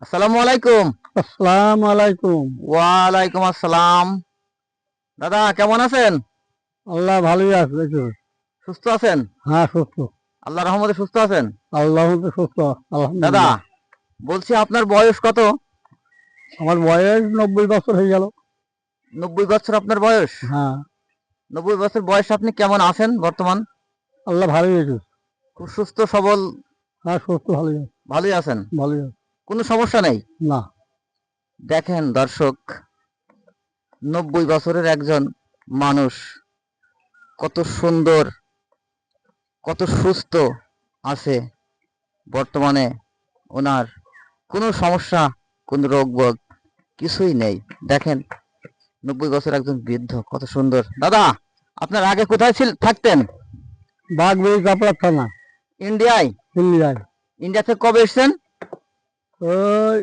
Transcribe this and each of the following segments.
আসসালামু আলাইকুম। আসসালামু আলাইকুম। ওয়ালাইকুম আসসালাম। দাদা কেমন আছেন? আল্লাহ ভালোই আছে দেখো। সুস্থ আছেন? হ্যাঁ, সুস্থ। আল্লাহর রহমতে সুস্থ আছেন? আল্লাহ মতো সুস্থ। দাদা আলহামদুলিল্লাহ। বলছি আপনার বয়স কত? আমার বয়স 90 বছর হয়ে গেল। 90 বছর আপনার বয়স? হ্যাঁ। 90 বছর বয়সে আপনি কেমন আছেন বর্তমান? আল্লাহ ভালোই আছে। খুব সুস্থ সবল? হ্যাঁ, সুস্থ ভালোই আছে। ভালোই আছেন? ভালোই আছে। কোনো সমস্যা নেই? না। দেখেন দর্শক, 90 বছরের একজন মানুষ কত সুন্দর, কত সুস্থ আছে বর্তমানে। ওনার কোনো সমস্যা, কোনো রোগ বোধ কিছুই নেই। দেখেন 90 বছর একজন বৃদ্ধ কত সুন্দর। দাদা আপনার আগে কোথায় থাকতেন? বাগবাড়ি কাপড় থানা, ইন্ডিয়ায়? ইন্ডিয়ায়। ইন্ডিয়া থেকে কবে এসেছেন? ওই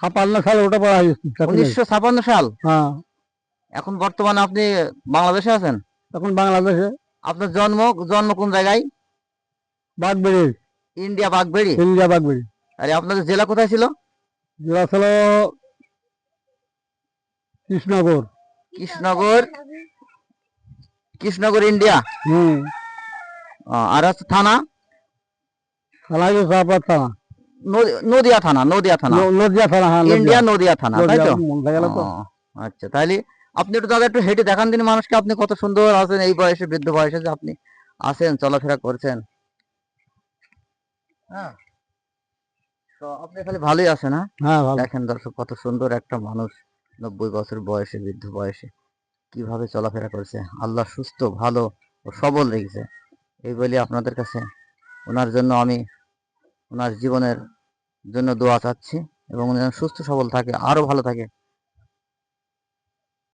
56 সালে ওটা পড়া হয়েছে এখন নেই। 1956 সাল? হ্যাঁ। এখন বর্তমানে আপনি বাংলাদেশে আছেন? এখন বাংলাদেশে। আপনার জন্ম জন্ম কোন জায়গায়? বাগবাড়ি। ইন্ডিয়া, বাগবেড়ি? ইন্ডিয়া বাগবাড়ি। আরে আপনাদের জেলা কোথায় ছিল? জেলা ছিল কৃষ্ণনগর। কৃষ্ণনগর? কৃষ্ণনগর ইন্ডিয়া। হুম। আর আছে থানা? থানা হয়েছে কাপড় থানা। নদিয়া থানা? নদিয়া থানা? নদিয়া থানা, হ্যাঁ ইন্ডিয়া নদিয়া। নদিয়া থানা, তাই নদিয়া তো? মনে গেল তো। ও, আচ্ছা তাহলে আপনি একটু দাদা একটু হেঁটে দেখান দিন মানুষকে, আপনি কত সুন্দর আছেন এই বয়সে, বৃদ্ধ বয়সে যে আপনি আছেন, চলাফেরা করছেন। হ্যাঁ, তো আপনি খালি ভালোই আছেন? হ্যাঁ। হ্যাঁ, ভালো। দেখেন দর্শক, কত সুন্দর একটা মানুষ 90 বছর বয়সে, বৃদ্ধ বয়সে কিভাবে চলাফেরা করছে। আল্লাহ সুস্থ ভালো ও সবল রেখেছে। এই বলে আপনাদের কাছে ওনার জন্য আমি ওনার জীবনের জন্য দোয়া চাচ্ছি, এবং উনি যেন সুস্থ সবল থাকে, আরো ভালো থাকে।